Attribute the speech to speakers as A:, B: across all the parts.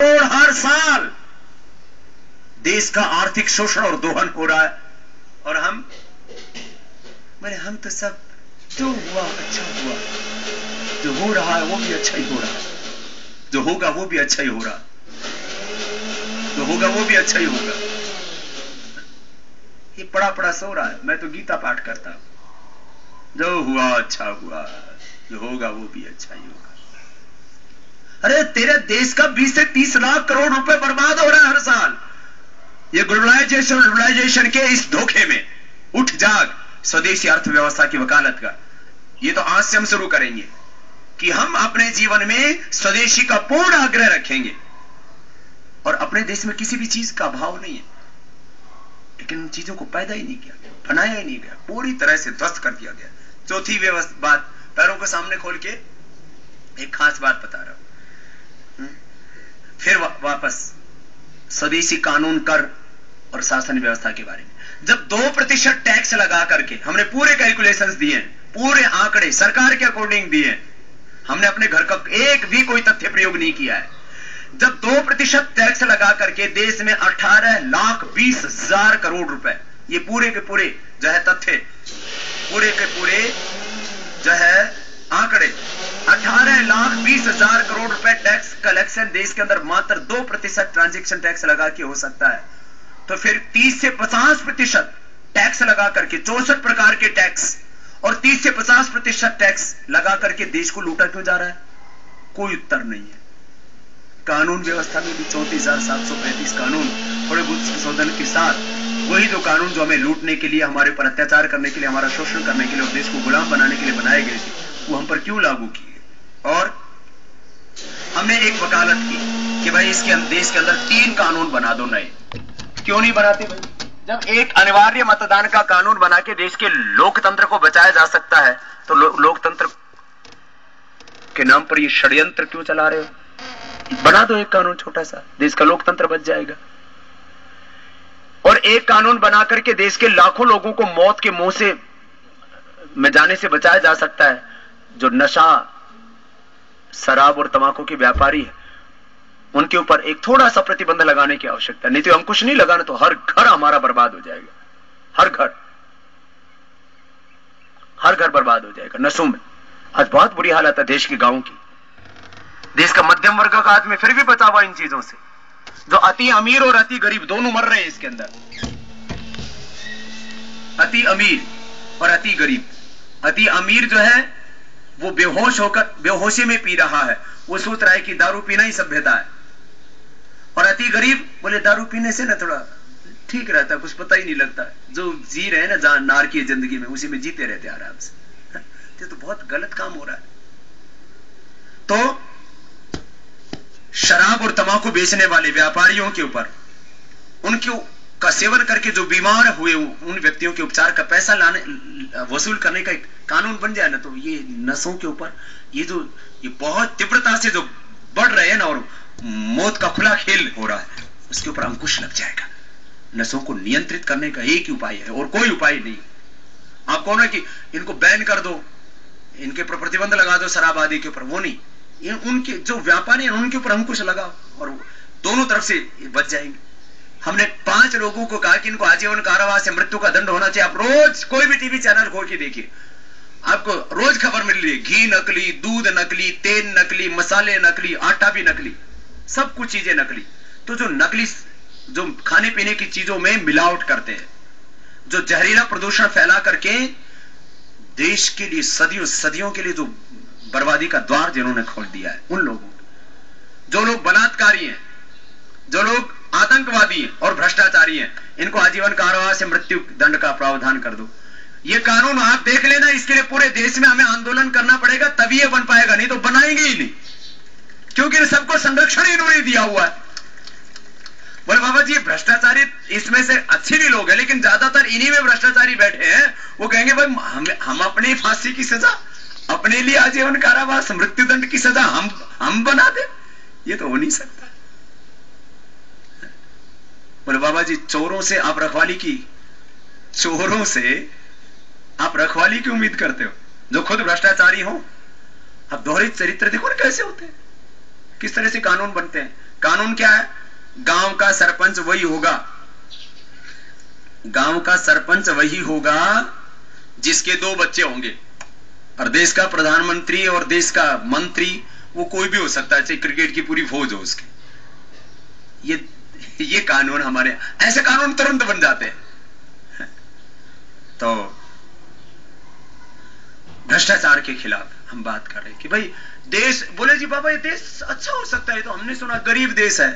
A: और हर साल देश का आर्थिक शोषण और दोहन हो रहा है, और हम तो सब जो हुआ अच्छा हुआ, जो हो रहा है वो भी अच्छा ही हो रहा है, जो होगा वो भी अच्छा ही हो रहा, जो होगा वो भी अच्छा ही होगा। ये पड़ा पड़ा सो रहा है। मैं तो गीता पाठ करता हूं, जो हुआ अच्छा हुआ, जो होगा वो भी अच्छा ही होगा। अरे तेरे देश का 20 से 30 लाख करोड़ रुपए बर्बाद हो रहा है हर साल। ये ग्लोबलाइजेशन के इस धोखे में उठ जाग स्वदेशी अर्थव्यवस्था की वकालत का। ये तो आज से हम शुरू करेंगे कि हम अपने जीवन में स्वदेशी का पूर्ण आग्रह रखेंगे, और अपने देश में किसी भी चीज का अभाव नहीं है, लेकिन उन चीजों को पैदा ही नहीं किया गया, बनाया ही नहीं गया, पूरी तरह से ध्वस्त कर दिया गया। चौथी बात, पैरों को सामने खोल के एक खास बात बता रहा हूं। फिर वापस स्वदेशी कानून, कर और शासन व्यवस्था के बारे में। जब 2% टैक्स लगा करके हमने पूरे कैलकुलेशंस दिए, पूरे आंकड़े सरकार के अकॉर्डिंग दिए, हमने अपने घर का एक भी कोई तथ्य प्रयोग नहीं किया है। जब 2% टैक्स लगा करके देश में 18,20,000 करोड़ रुपए, ये पूरे के पूरे जो है तथ्य, पूरे के पूरे जो है आंकड़े, 18,20,000 करोड़ रुपए टैक्स कलेक्शन देश के अंदर मात्र 2% ट्रांजैक्शन टैक्स लगा के हो सकता है। तो फिर 30 से 50% टैक्स लगा करके, 64 प्रकार के टैक्स और 30 से 50% टैक्स लगा करके देश को लूटा क्यों जा रहा है? कोई उत्तर नहीं है। कानून व्यवस्था में भी 34,735 कानून थोड़े बहुत संशोधन के साथ वही जो कानून जो हमें लूटने के लिए, हमारे पर अत्याचार करने के लिए, हमारा शोषण करने के लिए और देश को गुलाम बनाने के लिए बनाए गए थे, वो हम पर क्यों लागू किए? और हमने एक वकालत की कि भाई इसके देश के अंदर 3 कानून बना दो नए। क्यों नहीं बनाते भाई? जब एक अनिवार्य मतदान का कानून बना के देश के लोकतंत्र को बचाया जा सकता है, तो लोकतंत्र के नाम पर ये षड्यंत्र क्यों चला रहे हो? बना दो एक कानून छोटा सा, देश का लोकतंत्र बच जाएगा। और एक कानून बना करके देश के लाखों लोगों को मौत के मुंह से में जाने से बचाया जा सकता है। जो नशा, शराब और तंबाकू के व्यापारी है, उनके ऊपर एक थोड़ा सा प्रतिबंध लगाने की आवश्यकता, नहीं तो हम कुछ नहीं लगाना तो हर घर हमारा बर्बाद हो जाएगा। हर घर बर्बाद हो जाएगा नशों में। आज बहुत बुरी हालत है देश के गांवों की। देश का मध्यम वर्ग का आदमी फिर भी बचा हुआ इन चीजों से। जो अति अमीर और अति गरीब दोनों मर रहे हैं इसके अंदर। अति अमीर और अति गरीब। अति अमीर जो है वो बेहोश होकर बेहोशी में पी रहा है, वो सोच रहा है कि दारू पीना ही सभ्यता है। और अति गरीब बोले दारू पीने से ना थोड़ा ठीक रहता है, कुछ पता ही नहीं लगता। जो जी रहे हैं ना जहां नार की जिंदगी में, उसी में जीते रहते आराम से। ये तो बहुत गलत काम हो रहा है। तो शराब और तंबाकू बेचने वाले व्यापारियों के ऊपर, उनके का सेवन करके जो बीमार हुए उन व्यक्तियों के उपचार का पैसा वसूल करने का एक कानून बन जाए ना, तो ये नशों के ऊपर ये बहुत तीव्रता से जो बढ़ रहे हैं ना, और मौत का खुला खेल हो रहा है, उसके ऊपर अंकुश लग जाएगा। नशों को नियंत्रित करने का एक ही उपाय है और कोई उपाय नहीं। आप कहो ना कि इनको बैन कर दो, इनके ऊपर प्रतिबंध लगा दो शराब आदि के ऊपर, वो नहीं। उनके जो व्यापारी हैं उनके ऊपर अंकुश लगाओ और दोनों तरफ से बच जाएंगे। हमने 5 लोगों को कहा कि इनको आजीवन कारावास या मृत्यु का दंड होना चाहिए। आप रोज कोई भी टीवी चैनल खोल के देखिए, आपको रोज खबर मिल रही है। घी नकली, दूध नकली, तेल नकली, मसाले नकली, आटा भी नकली, सब कुछ चीजें नकली। तो जो नकली, जो खाने पीने की चीजों में मिलावट करते हैं, जो जहरीला प्रदूषण फैला करके देश के लिए सदियों के लिए जो बर्बादी का द्वार जिन्होंने खोल दिया है, उन लोगों, जो लोग बलात्कारी हैं, जो लोग आतंकवादी हैं और भ्रष्टाचारी हैं, इनको आजीवन कारावास से मृत्यु दंड का प्रावधान कर दो। ये कानून आप देख लेना, इसके लिए पूरे देश में हमें आंदोलन करना पड़ेगा, तभी ये बन पाएगा, नहीं तो बनाएंगे ही नहीं, क्योंकि सबको संरक्षण इन्होंने दिया हुआ है। बोले बाबा जी भ्रष्टाचारी इसमें से अच्छे भी लोग हैं, लेकिन ज्यादातर इन्हीं में भ्रष्टाचारी बैठे हैं। वो कहेंगे भाई हम अपनी फांसी की सजा, अपने लिए आजीवन कारावास मृत्यु दंड की सजा हम बना दे, ये तो हो नहीं सकता। बोले बाबा जी चोरों से आप रखवाली की उम्मीद करते हो, जो खुद भ्रष्टाचारी हो। अब दोहरे चरित्र देखो ना कैसे होते हैं, किस तरह से कानून बनते हैं। कानून क्या है? गांव का सरपंच वही होगा, गांव का सरपंच वही होगा जिसके 2 बच्चे होंगे, और देश का प्रधानमंत्री और देश का मंत्री वो कोई भी हो सकता है, चाहे क्रिकेट की पूरी फौज हो उसके। ये कानून हमारे, ऐसे कानून तुरंत बन जाते हैं। तो भ्रष्टाचार के खिलाफ हम बात कर रहे हैं कि भाई देश, बोले जी बाबा ये देश अच्छा हो सकता है, तो हमने सुना गरीब देश है।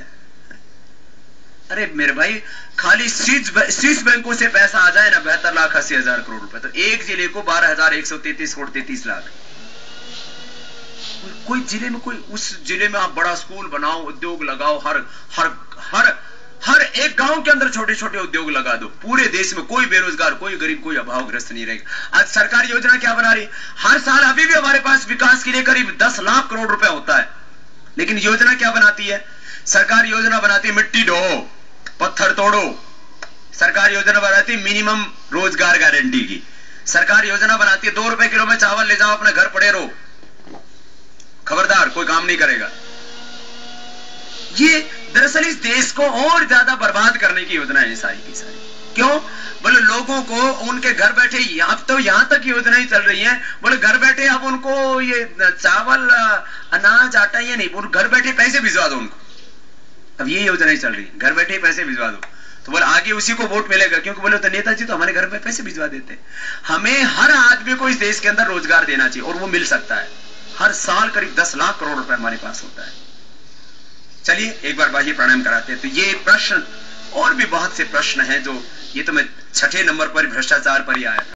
A: अरे मेरे भाई, खाली स्विस बैंकों से पैसा आ जाए ना 72,80,000 करोड़ रुपए, तो एक जिले को 12,133 करोड़ 33 लाख। कोई जिले में, कोई उस जिले में आप बड़ा स्कूल बनाओ, उद्योग लगाओ, हर एक गांव के अंदर छोटे छोटे उद्योग लगा दो, पूरे देश में कोई बेरोजगार, कोई गरीब, कोई अभावग्रस्त नहीं रहेगा। आज सरकार योजना क्या बना रही? हर साल अभी भी हमारे पास विकास के लिए करीब 10 लाख करोड़ रुपए होता है, लेकिन योजना क्या बनाती है? सरकार योजना बनाती है मिट्टी ढो, पत्थर तोड़ो। सरकार योजना बनाती है मिनिमम रोजगार गारंटी की। सरकार योजना बनाती है 2 रुपए किलो में चावल ले जाओ, अपने घर पड़े रहो, खबरदार कोई काम नहीं करेगा। ये दरअसल इस देश को और ज्यादा बर्बाद करने की योजना है सारी की सारी। क्यों? बोले लोगों को उनके घर बैठे, अब तो यहां तक योजनाएं चल रही हैं, बोले घर बैठे अब उनको ये चावल, अनाज, आटा, ये नहीं, बोले घर बैठे पैसे भिजवा दो उनको। अब ये योजनाएं चल रही है, घर बैठे पैसे भिजवा दो। तो बोले आगे उसी को वोट मिलेगा, क्योंकि बोले तो नेताजी तो हमारे घर पे पैसे भिजवा देते। हमें हर आदमी को इस देश के अंदर रोजगार देना चाहिए, और वो मिल सकता है। हर साल करीब 10 लाख करोड़ रुपए हमारे पास होता है। चलिए एक बार बाह्य प्राणायाम कराते हैं। तो ये प्रश्न और भी बहुत से प्रश्न हैं, जो ये तो मैं 6ठे नंबर पर भ्रष्टाचार पर ही आया था।